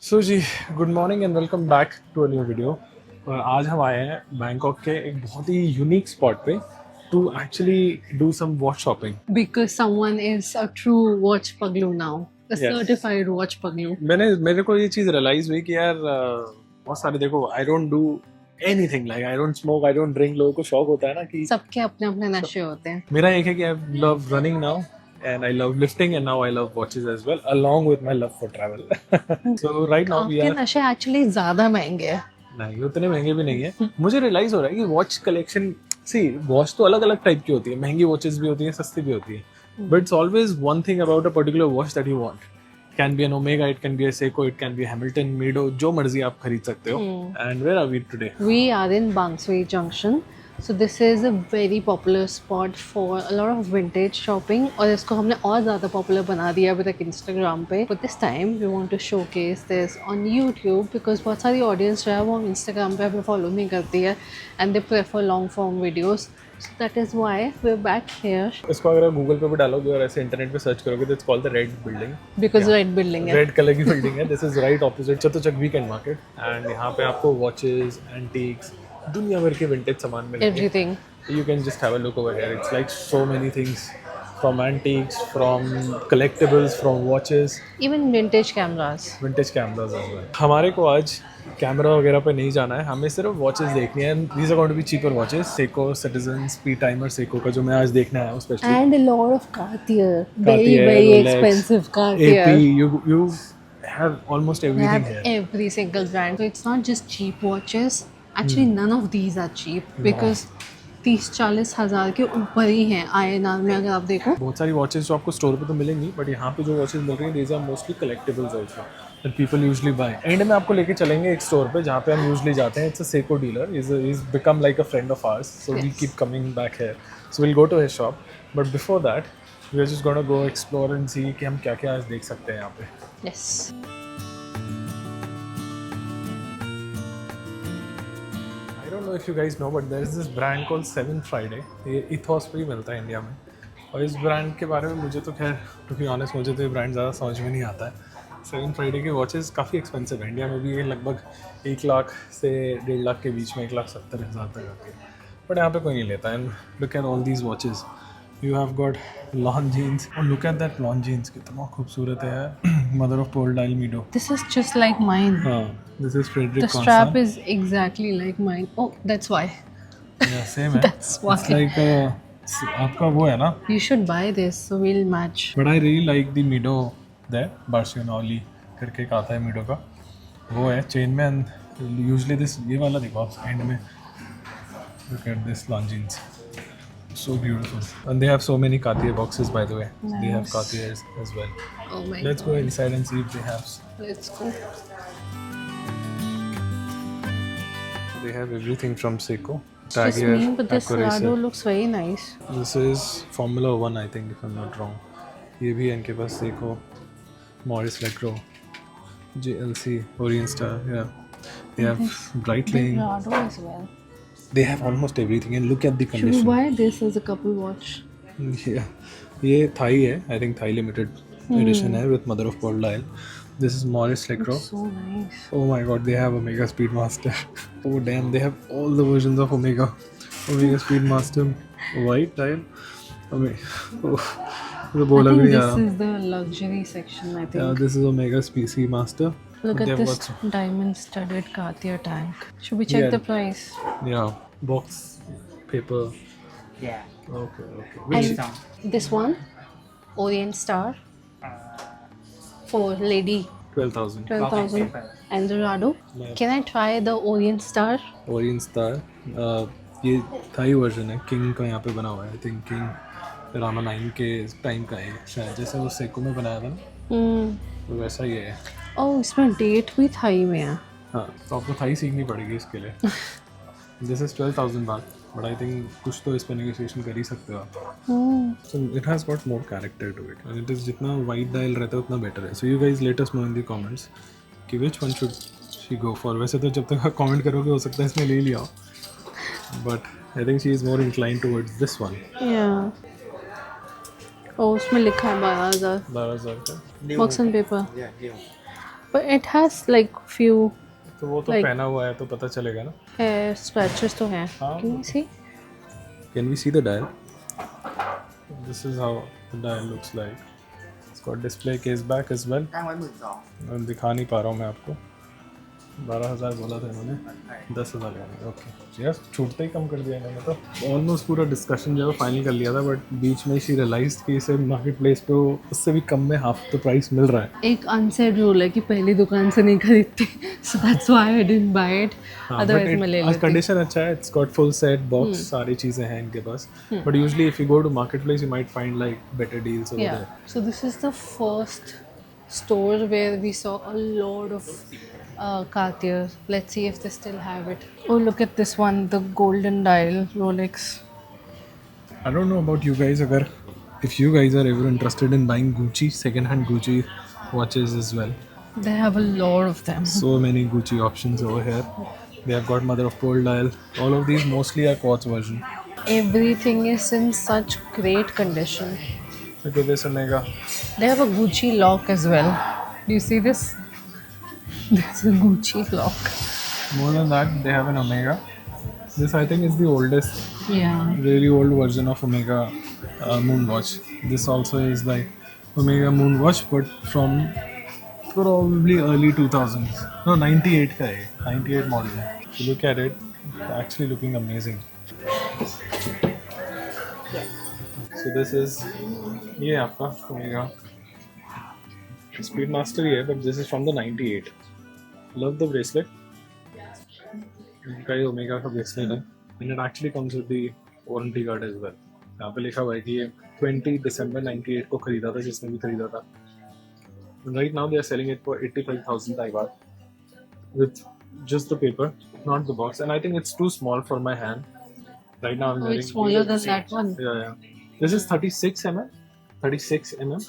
सो जी, good morning and welcome back to a new video. और आज हम आए हैं बैंकॉक के एक बहुत ही यूनिक स्पॉट पे to actually do some watch shopping. Because someone is a true watch paglu now, a Yes. certified watch paglu. मेरे को ये चीज़ रियलाइज हुई कि यार बहुत सारे देखो, I don't do anything, like I don't smoke, I don't drink. लोगों को शौक होता है ना कि सबके अपने अपने नशे होते हैं. मेरा एक है कि I love running now and I love lifting and now I love watches as well along with my love for travel. So right now we आपके are नशे एक्चुअली ज्यादा महंगे हैं. नहीं, उतने महंगे भी नहीं है। मुझे रियलाइज हो रहा है कि वॉच कलेक्शन, सी वॉच तो अलग अलग टाइप की होती है, महंगी वॉचेस भी होती है, सस्ती भी होती है, but it's always one thing about a particular watch that you want. Can be an Omega, it can be a Seiko, it can be Hamilton, Mido, जो मर्जी आप खरीद सकते हो. And where are we today? We are in Banswee Junction. So this is a very popular spot for a lot of vintage shopping और इसको हमने और ज़्यादा popular बना दिया अभी तक Instagram पे. But this time we want to showcase this on YouTube because बहुत सारी audience जो है वो Instagram पे हमें follow नहीं करती है and they prefer long form videos. So that is why we're back here इसको अगर आप गूगल पे भी डालोगे और ऐसे इंटरनेट पे सर्च करोगे तो it's called the red building. because red building है. रेड कलर की बिल्डिंग है. This is right opposite Chatuchak weekend market and यहाँ पे आपको वॉचेस, एंटीक्स, दुनिया भर के विंटेज सामान मिलेंगे. Everything. You can just have a look over here. It's like so many things, from antiques, from collectibles, from watches, Even vintage cameras. vintage cameras as well. हमारे को आज कैमरा वगैरह पे नहीं जाना है, हमें सिर्फ वॉचेस देखनी है. These are going to be cheaper watches. Seiko, Citizen, Speed Timer Seiko का जो मैं आज देखने आया हूँ specially. And a lot of Cartier. Very, Cartier, very Rolex, expensive Cartier. AP, you have almost We everything have here. every single brand. So it's not just cheap watches. Actually, none of these are cheap because 30-40 हज़ार के ऊपर ही हैं INR में अगर आप देखो. बहुत सारी वॉचेस जो आपको स्टोर पे तो मिलेंगी, बट यहाँ पे जो वॉचेस मिल रही हैं these are mostly collectibles also that people usually buy. End में आपको लेके चलेंगे एक स्टोर पे जहाँ पे हम यूजुअली जाते हैं. It's a Seiko dealer, is become like a friend of ours, so we Yes. Keep coming back here. So will go to his shop, but before that we are just gonna go explore and see कि हम क्या क्या आज देख सकते हैं यहाँ पे. Yes. I don't know if you guys know, but there is this brand called Seven Friday. ये इथॉस पे ही मिलता है इंडिया में. और इस ब्रांड के बारे में मुझे तो खैर टू बी ऑनेस्ट मुझे तो ये ब्रांड ज़्यादा समझ में नहीं आता है. सेवन फ्राइडे के वॉचेस काफ़ी एक्सपेंसिव है. इंडिया में भी ये लगभग 1 लाख से 1.5 लाख के बीच में, 1,70,000 तक आती है. बट यहाँ पे कोई नहीं लेता. And look at all these watches. You have got Longines, और look at that Longines, कितना खूबसूरत है. Mother of pearl dial Mido. This is just like mine. हाँ, this is Frederique The strap is exactly like mine. Oh, that's why. Same है. That's why. It's like आपका वो है ना. You should buy this so we'll match. But I really like the Mido there. बार्सिलोनाली करके एक आता है मीडो का, वो है चेन में. एंड यूजुअली दिस, ये वाला देखो आप एंड में. Look at this Longines, so beautiful. And they have so many Cartier boxes by the way. They have Nice. Cartiers as well. Oh my Let's god. go inside and see if they have. Let's go. They have everything from Seiko. Just me, but this Accuracy. Rado looks very nice. This is Formula 1 I think, if I'm not wrong. ये भी है इनके पास. Seiko, Maurice Lecro, JLC, Orient Star. Yeah, they have Breitling. Rado as well. They have almost everything. And look at the Should we condition. buy this as a couple watch? Yeah, ये Thai है. I think Thai limited edition है with mother of pearl dial. This is Maurice Lecro. So nice. Oh my god, they have Omega Speedmaster. Oh damn, they have all the versions of Omega. Omega Speedmaster, white dial. Oh, the bola I bhi think nahi aa this raha. is the luxury section, I think. Yeah, this is Omega Speedmaster. Look They at have this got diamond studded Cartier tank. Should we check Yeah. the price? yeah, box, paper. Yeah. Okay. Which? And this one, Orient Star, for lady, 12,000. 12,000. And the Rado. Yeah. Can I try the Orient Star? Orient Star. ये Thai version है. King का यहाँ पे बना हुआ है. I think king Rama 9 के time का है शायद, जैसे वो सेको में बनाया था ना, तो वैसा ही है. Oh, इसमें डेट भी थाई में है. हाँ, तो आपको थाई सीखनी पड़ेगी इसके लिए. दिस इज 12,000 बात, बट आई थिंक कुछ तो इस पर नेगोशिएशन कर ही सकते हो आप. So it has got more character to it. And it is जितना वाइट डायल रहता है उतना बेटर है. So you guys let us know in the comments कि which one should she go for. वैसे तो जब तक आप कमेंट करोगे हो सकता है इसमें ले लिया हो, but I think she is more incline towards this one. Yeah. Oh, उसमें लिखा है 12,000. 12,000 का. New. Box and paper. Yeah, new. But it has like few तो वो तो Like- पहना हुआ है तो पता चलेगा ना. hair scratches तो हैं. हाँ. Can you see? Can we see the dial? This is how the dial looks like. It's got display case back as well. मैं दिखा नहीं पा रहा हूँ मैं आपको. 12,000 बोला था इन्होंने, 10,000 लेंगे. ओके यार, छूटते ही कम कर दिया इन्होंने तो. ऑलमोस्ट पूरा डिस्कशन जो है फाइनल कर लिया था, बट बीच में शी रियलाइज कि इसे मार्केट प्लेस पे उससे भी कम में हाफ द प्राइस मिल रहा है. एक अनसेड रूल है कि पहली दुकान से नहीं खरीदते. So that's why I didn't buy it. Otherwise मैं ले लेती. कंडीशन अच्छा है. It's got full set box, सारी चीज़ें हैं इनके पास. But usually if you go to market place you might find like better deals over Yeah. There. So this is the first store where we saw a lot of Cartier. Let's see if they still have it. Oh, look at this one, the golden dial Rolex. I don't know about you guys, agar if you guys are ever interested in buying Gucci, second-hand Gucci watches as well. They have a lot of them. So many Gucci options over here. They have got mother of pearl dial. All of these mostly are quartz version. Everything is in such great condition. Look at this Omega. They have a Gucci lock as well. Do you see this? This is a Gucci lock. More than that, they have an Omega. This I think is the oldest, Yeah. really old version of Omega moon watch. This also is like Omega moon watch, but from probably early 2000s. No, 98 का है, 98 model है. If you look at it, it's actually looking amazing. So this is ये आपका Omega Speedmaster ही है, but this is from the 98. Love the bracelet. इनका ये omega का bracelet है, and it actually comes with the warranty card as well. यहाँ पे लिखा हुआ है कि ये 20 दिसंबर 98 को खरीदा था जिसने भी खरीदा था. Right now they are selling it for 85,000 Thai baht with just the paper, not the box, and I think it's too small for my hand. Right now I'm Oh, wearing. it's smaller than that one. Yeah. This is 36 mm. 36 mm.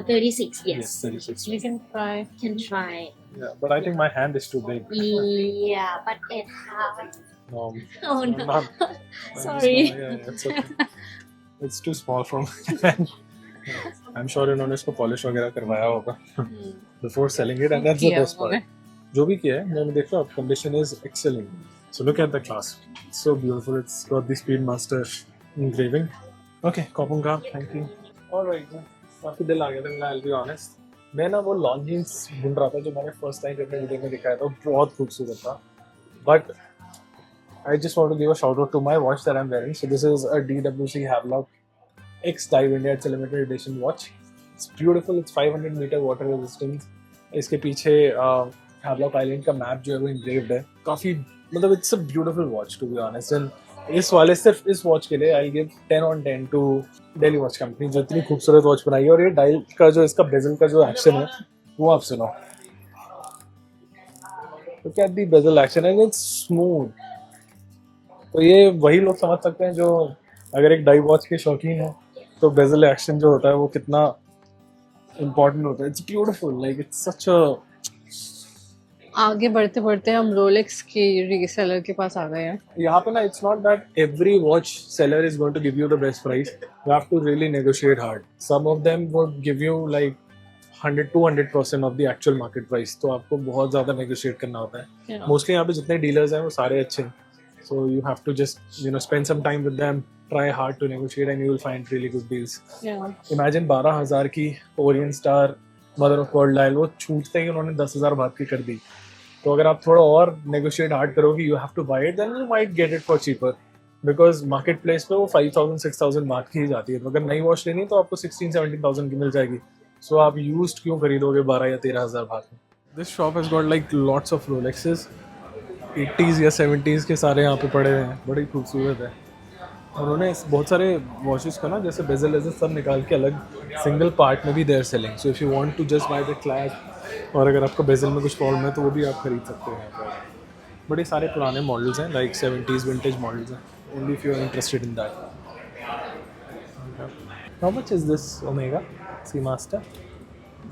36, yes. 36. You can try. Can try. Yeah, but I think my hand is too big. Yeah, but it has. No, Oh I'm no. not. I'm Sorry. just not- yeah, it's okay. It's too small for my hand. I'm sure इन्होंने इसको polish वगैरह करवाया होगा before selling it, and that's the किया best उन्होंने. part. जो भी किया है मैंने देखा, condition is excellent. So look at the class. It's so beautiful. It's got the Speedmaster engraving. Okay, Kopunga, thank you. Alright, काफी दिल आ गया था मेरा, I'll be honest. मैं ना वो लॉन्ग जीन्स ढूंढ रहा था जो मैंने फर्स्ट टाइम अपने वीडियो में दिखाया था, वो बहुत खूबसूरत था. But I just want to give a shout out to my watch that I'm wearing. So this is a DWC Havelock X Dive India. It's a limited edition watch. It's beautiful. It's 500 meter water resistance. इसके पीछे Havelock Island का map जो है वो engraved है. काफी मतलब it's a beautiful watch to be honest. And इस वाले सिर्फ इस वॉच के लिए I'll give 10 on 10 to Delhi Watch Company जो इतनी खूबसूरत वॉच बनाई है. और ये डायल का जो इसका बेजल का जो एक्शन है वो आप सुनो. Look at the bezel action and it's smooth. तो ये वही लोग समझ सकते हैं जो अगर एक डाई वॉच के शौकीन है तो बेजल एक्शन जो होता है वो कितना इम्पोर्टेंट होता है. It's beautiful, like it's such a. आगे बढ़ते बढ़ते हम रोलेक्स की रीसेलर के पास आ गए हैं. यहाँ पे ना it's not that every watch seller is going to give you the best price. You have to really negotiate hard. Some of them would give you like 100-200% off the actual market price. तो आपको बहुत ज़्यादा negotiate करना होता है. Mostly यहाँ पे जितने डीलर्स हैं वो सारे अच्छे हैं. So you have to just spend some time with them, try hard to negotiate, and you will find really good deals. Yeah. Imagine 12,000 की Orient Star Mother of Pearl dial वो छूटते ही उन्होंने 10,000 बात की कर दी. तो अगर आप थोड़ा और negotiate hard करोगे, you have to buy it, then you might get it for cheaper. Because market place पे वो 5,000-6,000 बात की ही जाती है. तो अगर नई वॉच लेनी तो आपको 16,000-17,000 की मिल जाएगी. So आप used क्यों खरीदोगे 12 या 13,000 बात में. This shop has got like lots of Rolexes. 80s या 70s के सारे यहाँ पे पड़े हुए हैं. बड़ी खूबसूरत है. उन्होंने बहुत सारे वॉचेस का ना जैसे बेजल वेजल सब निकाल के अलग सिंगल पार्ट में भी they're selling. So if you want to just buy the clasp और अगर आपको बेजल में कुछ प्रॉब्लम है तो वो भी आप खरीद सकते हो यहाँ पर. बड़े सारे पुराने मॉडल्स हैं, लाइक 70s विंटेज मॉडल्स हैं. Only if you are interested in that. How much is this Omega Seamaster?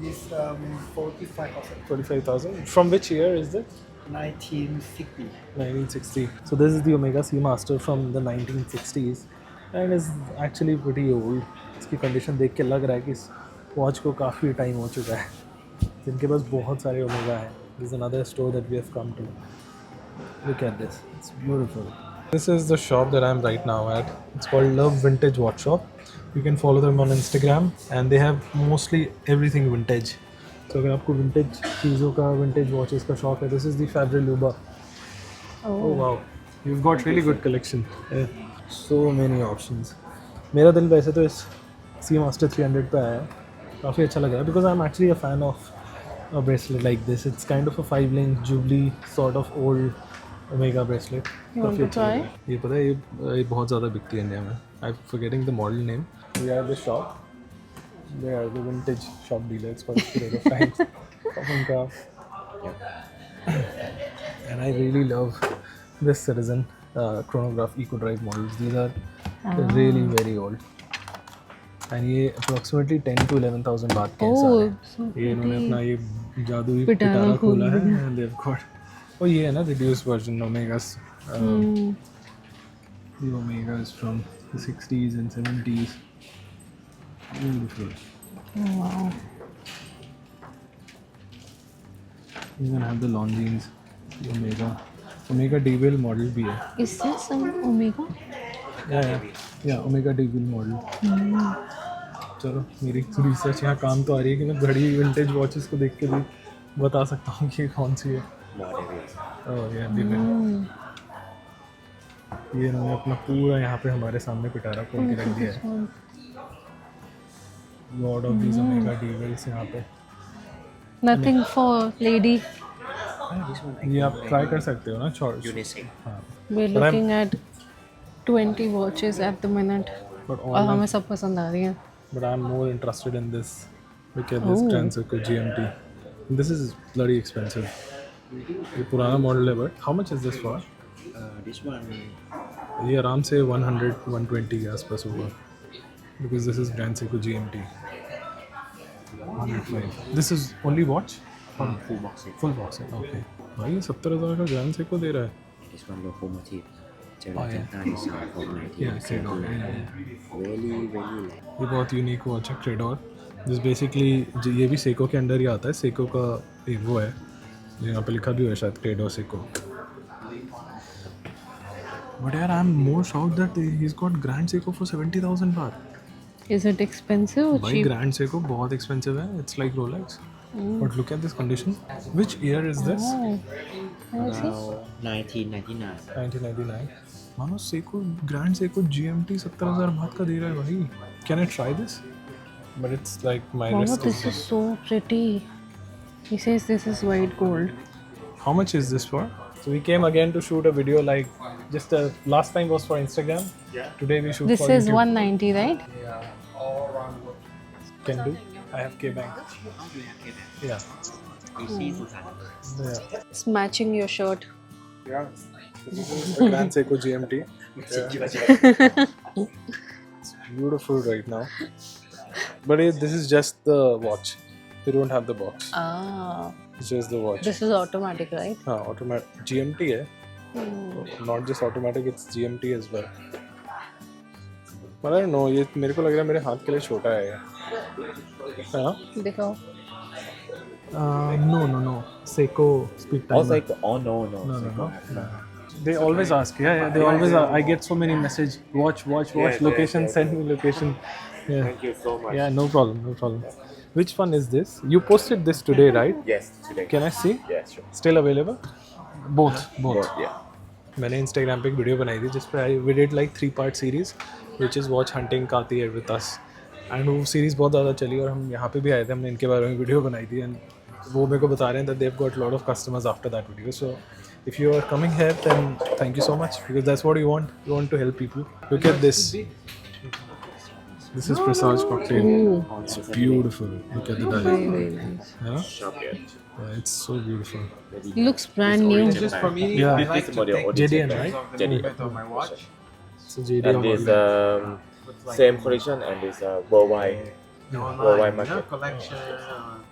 This 45,000, 45,000. From which year is this? 1960. 1960. So this is the Omega Seamaster from the 1960s and is actually pretty old. इसकी condition देख के लग रहा है कि इस watch को काफ़ी टाइम हो चुका है. जिनके पास बहुत सारे ओमेगा हैं. This is another store that we have come to. Look at this. It's beautiful. This is the shop that I'm right now at. It's called Love Vintage Watch Shop. You can follow them on Instagram and they have mostly everything vintage. So अगर आपको vintage चीज़ों का vintage watches का शौक है, this is the Fabre Luba. Oh wow. You've got really good collection. Yeah. So many options. मेरा दिल वैसे तो इस Seamaster 300 पे आया है. काफ़ी अच्छा लग रहा है because I'm actually a fan of a bracelet like this. It's kind of a 5-link Jubilee sort of old Omega bracelet. You want to try? ये पता है ये बहुत ज़्यादा बिकती है इंडिया में. I'm forgetting the model name. We are the shop. They are the vintage shop dealer. It's called Credo Franks. And I really love this Citizen chronograph Eco Drive models. These are really very old. And ये approximately 10 to 11,000 बात के हिसाब है. ये इन्होंने अपना ये जादुई पिटारा खोला है and they've got. और ये है ना reduced version Omegas. The Omega is from the 60s and 70s. Beautiful. Oh, wow. You can have the Longines, the Omega D-Wheel model भी है. Is this an Omega? Yeah, Omega D-Wheel model. चलो मेरी research यहाँ काम तो आ रही है कि मैं घड़ी विंटेज वॉचेस को देख के भी बता सकता हूँ कि कौन सी है. ये इन्होंने अपना पूरा यहाँ पे हमारे सामने पिटारा खोल के रख दिया है. Lord of these omega D-Wheels यहाँ पे. Nothing for lady. ये आप ट्राई कर सकते हो ना. हाँ. We're looking at 20 watches at the minute. और हमें सब पसंद आ रही हैं. But I'm more interested in this. Look at this Transeco GMT. This is bloody expensive. ये पुराना मॉडल है but how much is this for? This one, ये आराम से 100-120 के आसपास होगा. Because this is Transeco GMT. 105. This is only watch? full box set. Full box है. Okay. भाई ये 70,000 का Transeco दे रहा है. This one locomotive. Oh, yeah. Design from 1979. Really light. ये बहुत यूनिक वॉच है क्रेडोर. जिस बेसिकली ये भी सेको के अंडर ही आता है. सेको का एक वो है यहाँ पे लिखा भी है शायद क्रेडो सेको. बट यार I am more shocked that he is got grand Seiko for 70,000 बात. Is it expensive or भाई cheap? ग्रैंड सेको बहुत एक्सपेंसिव है. It's like Rolex. But look at this condition. Which year is this? Around 1999. 1999. मानो Seiko grand Seiko GMT 70,000 बात का दे रहा है भाई. Can I try this? But it's like my Oh, wrist this is so pretty. He says this is white gold. How much is this for? So we came again to shoot a video like just last time was for Instagram. Yeah. Today we shoot This for is YouTube. 190, right? Yeah, all around. Can do. I have K-Bank. Yeah. Yeah. It's matching your shirt. Yeah. This is the Grand Seiko GMT. It's beautiful right now. But this is just the watch. They don't have the box. Ah. It's just the watch. This is automatic, right? हाँ, automatic GMT है. Not just automatic, it's GMT as well. But I don't know, ये मेरे को लग रहा है मेरे हाथ के लिए छोटा है ये. हाँ? दिखाओ. No. Seiko speed timer. Also, no. No. They always ask, yeah. They always. I get so many messages. Watch. Location. Send me location. Yeah. Thank you so much. Yeah, no problem. Which one is this? You posted this today, right? Yes, today. Can I see? Yeah, sure. Still available? Both. Yeah. मैंने Instagram पे एक video बनाई थी जिस पे we did like 3-part series which is watch hunting Kati here with us and वो series बहुत ज़्यादा चली और हम यहाँ पे भी आए थे. हमने इनके बारे में वीडियो बनाई थी and वो मेरे को बता रहे हैं that they've got a lot of customers after that video. So if you are coming here then thank you so much because that's what you want. You want to help people. Look at this. This is Presage cocktail. Ooh. It's beautiful. Look at the dial. Very nice. Yeah? Shop yet. Yeah, it's so beautiful. It looks brand new. Just for me, Yeah. I like This to model take original JDM, brand. right? JDM. bit of my watch. It's a JDM And this model. same collection and this worldwide market. collection.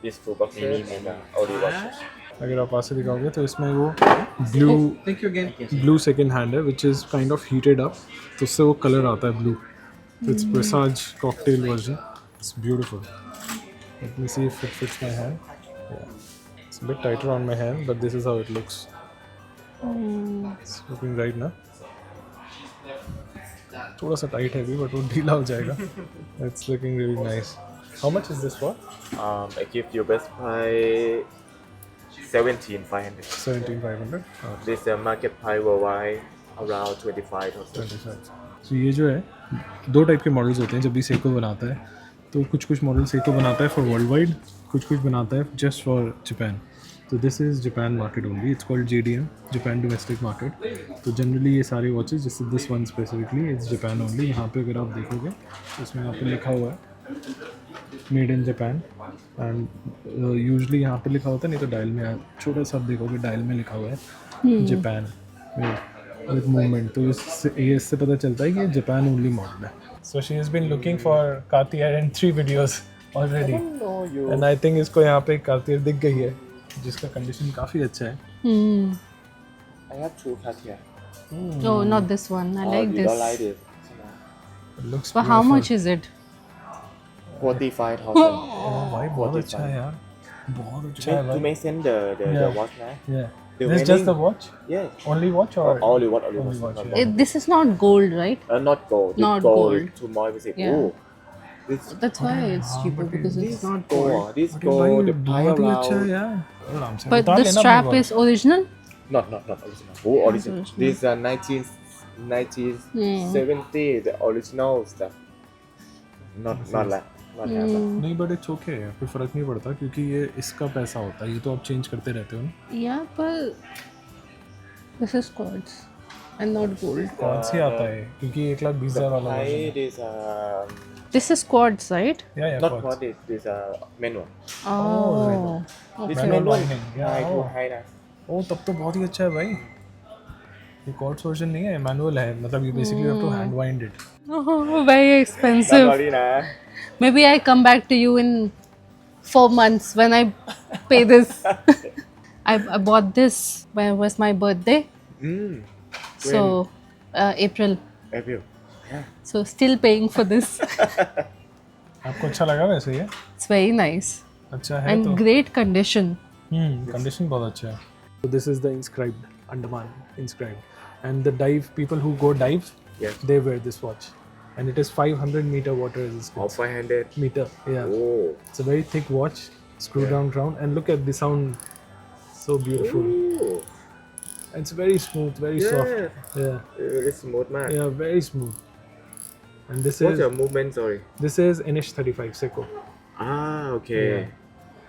This full box set and only watches. अगर आप पास से दिखाओगे तो इसमें वो blue Thank you again. Blue second hand है which is kind of heated up तो उससे वो कलर आता है blue. It's Presage cocktail version. It's beautiful. Let me see if it fits my hand. It's a bit tighter on my hand, but this is how it looks. It's looking right now. थोड़ा सा tight है भी, but वो ढीला हो जाएगा. It's looking really nice. How much is this for? I give you best price 17,500. 17,500. This market price worldwide around 25,000. 25. So ये जो है दो टाइप के मॉडल्स होते हैं जब भी सेको बनाता है. तो कुछ मॉडल सेको बनाता है फॉर वर्ल्ड वाइड, कुछ बनाता है जस्ट फॉर जापान. तो this is Japan market only. It's called JDM, Japan domestic market. तो जनरली ये सारे वॉचेस जैसे this one specifically it's Japan only. यहाँ पे अगर आप देखोगे तो इसमें यहाँ पे लिखा हुआ है made in Japan. And usually यहाँ पे लिखा होता है, नहीं तो डायल में छोटा सा आप देखोगे डायल में लिखा हुआ है जापान विद मूवमेंट. तो इससे पता चलता है कि ये जापान ओनली मॉडल है. So she has been looking for Cartier in 3 videos already. And I think इसको यहाँ पे कार्टियर दिख गई है जिसका कंडीशन काफ़ी अच्छा है. I have two Cartier. Oh, not this one. I like You this. don't like this? It looks But how beautiful. much is it? 45,000. Oh, भाई बहुत अच्छा है यार, बहुत अच्छा है To भाई. make sense the Yeah. watch now. Yeah. The This just the watch? Yes. Only watch or? Only watch. Only watch, Not yeah. This is not gold, right? Not gold. Not This gold. gold. Too more expensive. Yeah. Oh, this That's why it's cheaper because it's not gold. gold. This अरे भाई, gold. The price बहुत ही अच्छा है around. यार. आराम से But उतार the लेना strap अपनी is original? Not original. Oh, original. original. These are 1970 the original stuff. Not like. Not have that. watch. नहीं, but it's okay. कोई फर्क नहीं पड़ता क्योंकि ये इसका पैसा होता है. ये तो आप चेंज करते रहते हो ना. Yeah, but this is quartz and not gold. कौन सी आता है क्योंकि 1,20,000 वाला Price version है. is This is quartz, right? Yeah, not quartz. what this manual. Oh. This Manual manual winding. Yeah, high oh. to high ना. ओ तब तो बहुत ही अच्छा है भाई. ये quartz version नहीं है, मैनुअल है. मतलब you basically have to hand wind it. Oh, very expensive. Sorry ना. Maybe I come back to you in 4 months when I pay this. I bought this when it was my birthday. So, April. April. So, still paying for this. आपको अच्छा लगा वैसे ये? It's very nice. अच्छा है And तो. great condition. Condition बहुत अच्छा है. So this is the inscribed Andaman inscribed, and the dive people who go dive, Yes. they wear this watch, and it is 500-meter water All resistance. 500. Meter, yeah. Oh. It's a very thick watch, screw down crown, and look at the sound, so beautiful. Ooh. And it's very smooth, very Yeah. soft. Yeah, Very smooth man. yeah, very smooth. And this What's is your movement? Sorry. NH35 Seiko. Ah, okay. Yeah.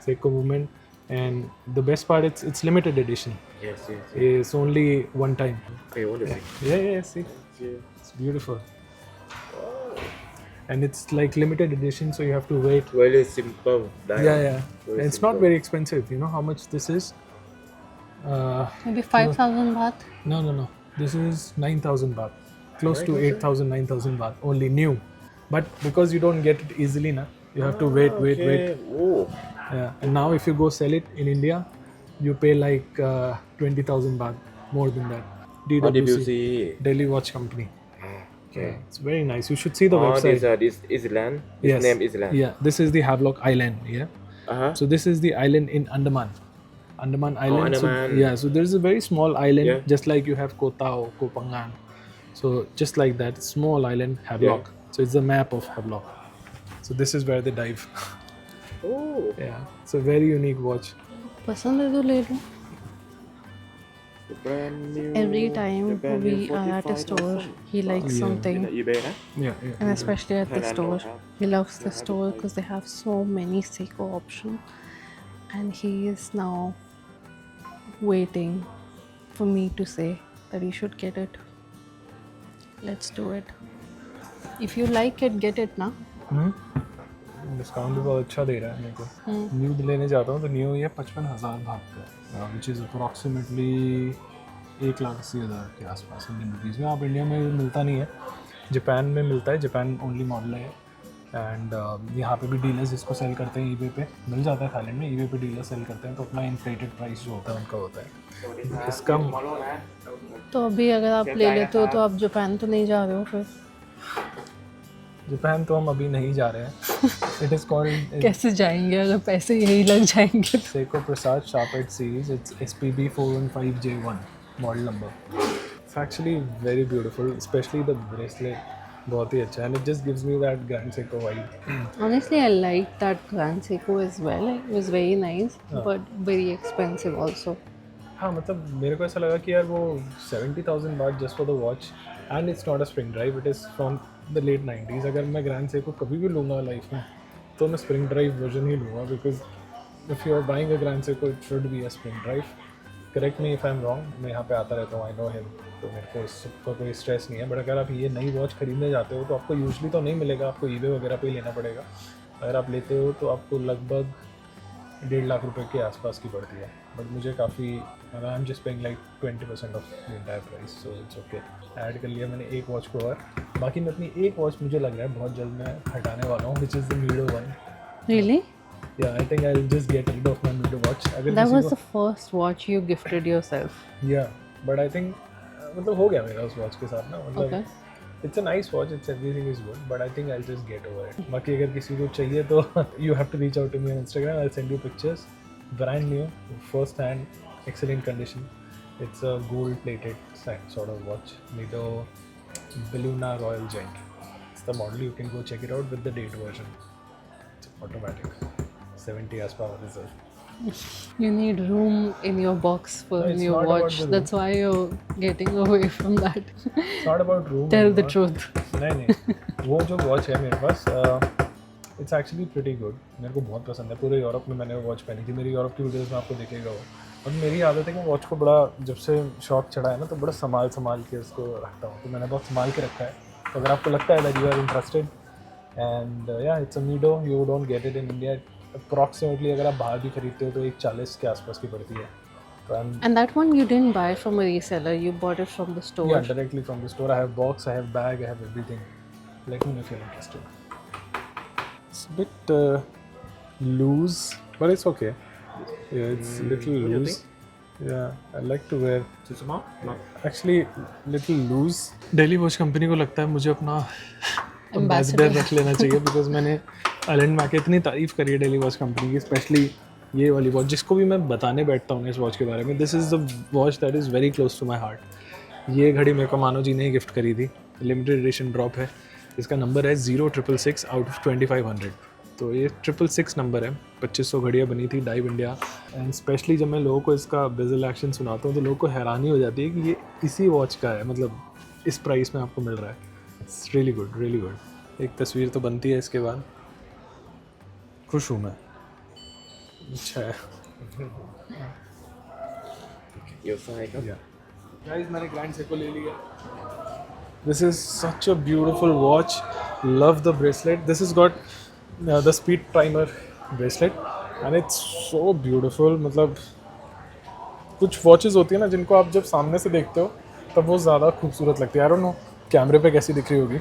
Seiko movement, and the best part it's limited edition. Yes. It's only one time. Okay, what do you think? Yeah, see. It's beautiful. And it's like limited edition, so you have to wait. Very simple. dial. Yeah. Very And it's not simple. very expensive. You know how much this is? Maybe 5,000 baht. No. This is 9,000 baht. Close to 8,000, 9,000 baht. Only new. But because you don't get it easily, na, you have to wait. Okay. Oh. Yeah. And now if you go sell it in India, you pay like 20,000 baht, more than that. DWC. Delhi Watch Company. Okay. It's very nice. You should see the Oh, website. this Island. His Yes. name Island. Yeah, this is the Havelock Island. Yeah. Uh-huh. So this is the island in Andaman. Andaman Island. Andaman. So, yeah. So there's a very small island, Yeah. just like you have Koh Tao, Koh Phangan. So just like that, small island Havelock. So it's the map of Havelock. So this is where they dive. Oh. Yeah. It's a very unique watch. पसंद है तो ले लो. The brand new. Every the time brand we new are at a 45,000. store, he likes Yeah. something. In the eBay na? Yeah. And especially at the Thailand store, don't have. he loves the store because they have so many Seiko options, and he is now waiting for me to say that he should get it. Let's do it. If you like it, get it now. Discount भी बहुत अच्छा दे रहा है मेरे को. New लेने जाता हूँ तो न्यू ये 55,000 भाग का है, विच इज़ अप्रॉक्सीमेटली 1,80,000 के आसपास इंडियन रुपीज़ में. आप इंडिया में मिलता नहीं है, जापान में मिलता है. जापान ओनली मॉडल है. एंड यहाँ पे भी डीलर्स इसको सेल करते हैं eBay पे. मिल जाता है थाईलैंड में, eBay पे डीलर सेल करते हैं तो अपना इन्फ्लेटेड प्राइस जो होता है उनका होता है. इसका तो अभी अगर आप ले लेते हो तो आप जापान तो नहीं जा रहे हो फिर. जापान तो हम अभी नहीं जा रहे हैं. It is called कैसे जाएंगे अगर पैसे यही लग जाएंगे? Seiko Prasad Sharp Edge series. It's SPB 415J1 model number. It's actually very beautiful, especially the bracelet. बहुत ही अच्छा, and it just gives me that Grand Seiko vibe. Honestly, I like that Grand Seiko as well. It was very nice, but very expensive also. हाँ मतलब मेरे को ऐसा लगा कि यार वो 70,000 बात just for the watch, and it's not a spring drive, it is from the late 90s. अगर मैं ग्रैंड सेको कभी भी लूँगा लाइफ में तो मैं स्प्रिंग ड्राइव वर्जन ही लूँगा, because if you are buying a Grand Seiko it should be a spring drive. Correct me if I am wrong, मैं यहाँ पे आता रहता हूँ, आई नो हिम, तो मेरे को इसका कोई स्ट्रेस नहीं है. बट अगर आप ये नई वॉच खरीदने जाते हो तो आपको यूजली तो नहीं मिलेगा, आपको ईबे वगैरह पे ही लेना पड़ेगा. अगर आप लेते हो तो आपको लगभग 1.5 लाख रुपए के आसपास की पड़ती है. बट मुझे काफ़ी, I am just paying like 20% of the entire price, so it's okay. Add कर लिया मैंने एक वॉच को, और बाकी मैं अपनी एक वॉच मुझे लग रहा है बहुत जल्द मैं हटाने वाला हूँ, which is the मीडो one. Really? या आई think I will just get rid of my मीडो watch. अगर That किसी was the first watch you gifted yourself. को, या बट आई थिंक मतलब हो गया मेरा उस वॉच के साथ ना, मतलब Okay. It's a nice watch, it's everything is good, but I think I just get over it. बाकी अगर किसी को चाहिए तो you have to reach out to me on Instagram, I send you pictures. Brand new, first hand, excellent condition. It's a gold plated sort of watch, Mido Belluna Royal Giant. It's the model, you can go check it out with the date version. It's automatic, 70 horsepower reserve. You need room in your box for No, a it's new not about watch. the That's why you're getting away from that. It's not about room. Tell the or truth. नहीं वो जो watch है मेरे पास, it's actually pretty good. मेरे को बहुत पसंद है. पूरे यूरोप में मैंने वो वॉच पहनी थी. मेरी यूरोप की वीडियोस में आपको दिखेगा वो. और मेरी आदत है कि वॉच को बड़ा, जब से शौक चढ़ा है ना, तो बड़ा संभाल के उसको रखता हूँ. तो मैंने बहुत संभाल के रखा है. तो अगर आपको लगता है that you are interested, and yeah it's a meadow, you don't get it in India. Approximately अगर आप बाहर भी खरीदते हो तो 140 के आसपास की पड़ती है. तो I am, And that one you didn't buy from a reseller. You bought it from the store. yeah, directly from the store. I have box, I have bag, I have everything. Let me know if you're interested. It's a bit loose, but it's okay. Yeah, it's little what do you loose. Yeah, I like to wear. Too small? No. Actually, little loose. Daily watch company को लगता है मुझे अपना Ambassador. Ambassador रख लेना चाहिए, because मैंने island में इतनी तारीफ़ करी है डेली वॉच कंपनी की, स्पेशली ये वाली वॉच जिसको भी मैं बताने बैठता हूँ इस वॉच के बारे में. This is the watch that is very close to my heart. ये घड़ी मेरे को मानो जी ने ही गिफ्ट करी थी. लिमिटेड एडिशन ड्रॉप है. इसका नंबर है 0666 आउट ऑफ 2500. तो ये 666 नंबर है. 2500 घड़ियाँ बनी थी, डाइव इंडिया. एंड स्पेशली जब मैं लोगों को इसका बेजल एक्शन सुनाता हूँ तो लोगों को हैरानी हो जाती है कि ये इसी वॉच का है, मतलब इस प्राइस में आपको मिल रहा है. It's really good, really good. एक तस्वीर तो बनती है इसके बाद. खुश हूँ मैं. अच्छा है. Your side. Huh? गाइस मैंने ग्रैंड सेको ले लिया. This is such a beautiful watch. Love the bracelet. This has got the speed timer bracelet and it's so beautiful. मतलब कुछ वॉचेस होती है ना जिनको आप जब सामने से देखते हो तब वो ज़्यादा खूबसूरत लगती है. आई डोंट नो कैमरे पे कैसी दिख रही होगी,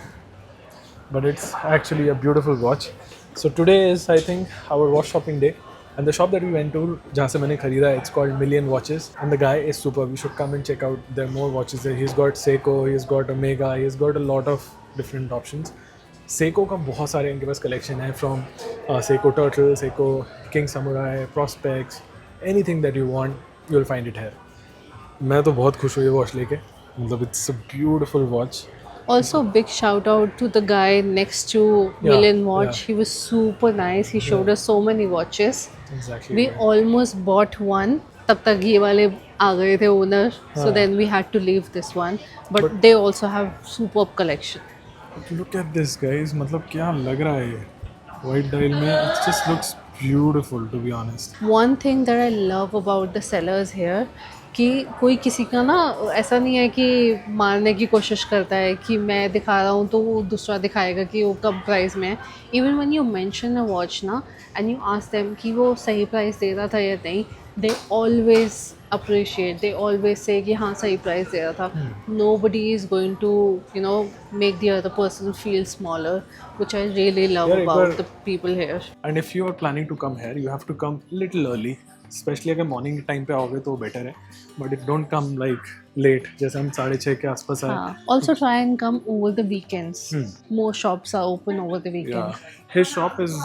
but it's actually a beautiful watch. So today is, I think, our watch shopping day. And the shop that we went to, जहाँ से मैंने खरीदा है, it's called Million Watches. And the guy is superb. You should come and check out. There are more watches there. He's got Seiko, he's got Omega, he's got a lot of different options. Seiko का बहुत सारे इनके पास collection है, from Seiko Turtle, Seiko King Samurai, Prospex, anything that you want, you'll find it here. मैं तो बहुत खुश हूँ ये वॉच लेके. मतलब it's a beautiful watch. Also, big shout out to the guy next to Million Watch. yeah. He was super nice. He showed us so many watches. Exactly. We almost bought one. तब तक ये वाले आ गए थे owner. So then we had to leave this one. But they also have superb collection. Look at this, guys. मतलब क्या लग रहा है ये white dial में. It just looks beautiful, to be honest. One thing that I love about the sellers here कि कोई किसी का ना ऐसा नहीं है कि मारने की कोशिश करता है कि मैं दिखा रहा हूँ तो वो दूसरा दिखाएगा कि वो कम प्राइस में है. Even when you mention a watch ना एंड यू आस्क देम कि वो सही प्राइस दे रहा था या नहीं, they always appreciate, they always say कि हाँ सही प्राइस दे रहा था. Nobody is going to make the other person feel smaller, which I really love Yeah, about the people here. And if you are planning to come here, you have to come little early. Specially अगर morning time पे आओगे तो better है, but if don't come like late, जैसे हम 6:30 के आसपास आए. Also try and come over the weekends. More shops are open over the weekend. Yeah, his shop is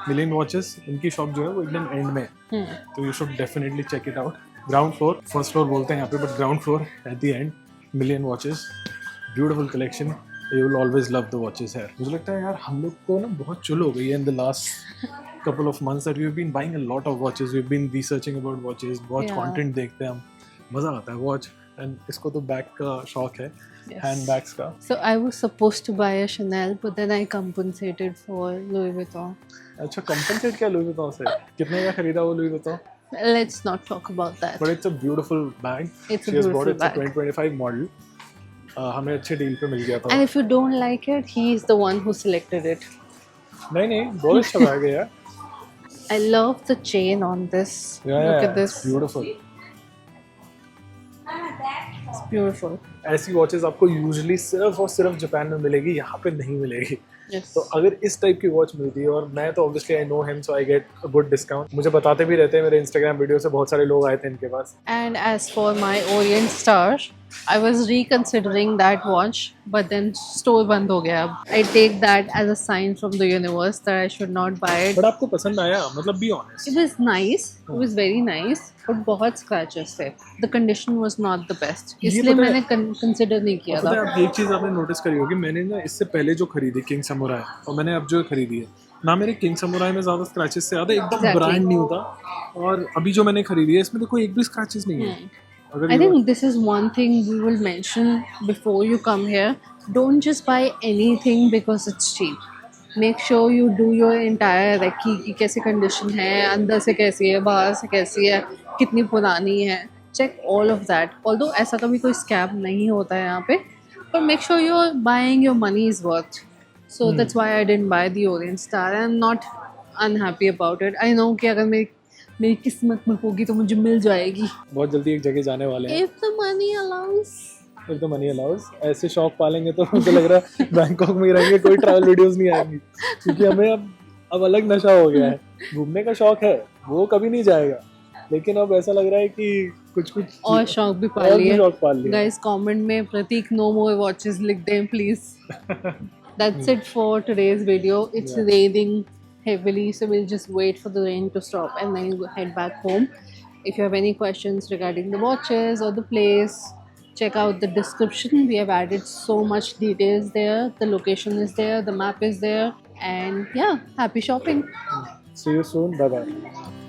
Million Watches. इनकी शॉप जो है वो एकदम एंड में है, तो you should definitely check it out. Ground floor, first floor बोलते हैं यहाँ पे, but ground floor at the end, Million Watches. Beautiful collection. You will always love the watches here. मुझे लगता है यार हम लोग को ना बहुत चुल हो गई है in the last couple of months that we've been buying a lot of watches. We've been researching about watches, watch Yeah. content देखते हैं हम, मज़ा आता है watch. And इसको तो बैग का शौक है, Yes. handbags का. So I was supposed to buy a Chanel, but then I compensated for Louis Vuitton. अच्छा, compensate किया Louis Vuitton से? कितने का खरीदा वो Louis Vuitton? Let's not talk about that. But it's a beautiful bag. It's a She has bought beautiful it. It's a bag. 2025 model. हमें अच्छे deal पे मिल गया था. And if you don't like it, he is the one who selected it. नहीं, बहुत अच्छा bag है यार. I love the chain on this. Look at this. It's beautiful. It's beautiful. ऐसी वॉचेस आपको यूजुअली सिर्फ और सिर्फ जापान में मिलेगी, यहाँ पे नहीं मिलेगी. Yes. तो अगर इस टाइप की वॉच मिलती है, और मैं तो obviously I know him, so I get a good discount. मुझे बताते भी रहते हैं, मेरे इंस्टाग्राम वीडियो से बहुत सारे लोग आए थे इनके पास. And as for my Orient Star, I was reconsidering that watch, but then store बंद हो गया. I take that as a sign from the universe that I should not buy it. But आपको पसंद आया, मतलब be honest. It was nice. It was very nice, but बहुत scratches थे. The condition was not the best. इसलिए पता है- मैंने consider नहीं किया पता है, था. आप एक चीज़ आपने नोटिस करी होगी, मैंने ना इससे पहले जो खरीदी किंग समुराई, और मैंने अब जो खरीदी है ना, मेरे किंग समुराई में ज़्यादा स्क्रैचेस से ज़्यादा एकदम Exactly. ब्रांड न्यू था, और अभी जो मैंने खरीदी है इसमें देखो एक भी स्क्रैचेस नहीं है. अगर I you- think this is one thing we will mention before you come here. Don't just buy anything because it's cheap. Make sure you do your entire recce की कैसी कंडीशन है, अंदर से कैसी है, बाहर से कैसी है, कितनी पुरानी है. Check all of that. Although ऐसा कभी कोई scam नहीं होता है यहाँ पे, but make sure you're buying your money's worth. So that's why I didn't buy the Orient Star. I'm not unhappy about it. I know कि अगर मेरी किस्मत में होगी तो मुझे मिल जाएगी. बहुत जल्दी एक जगह जाने वाले हैं. If the money allows. If the money allows. ऐसे शौक पालेंगे तो मुझे लग रहा है बैंकॉक में ही रहेंगे, कोई ट्रैवल वीडियोस नहीं आएंगी, क्योंकि हमें अब अलग नशा हो गया है. घूमने का शौक है, वो कभी नहीं जाएगा, लेकिन अब ऐसा लग रहा है कि कुछ और शौक भी पाल और भी लिए. शौक पाल लिए. Guys, comment में प्रतीक no more watches लिख दें please. That's it for today's video. It's raining heavily, so we'll just wait for the rain to stop and then we'll head back home. If you have any questions regarding the watches or the place, check out the description. We have added so much details there. The location is there, the map is there, and yeah, happy shopping. See you soon. Bye bye.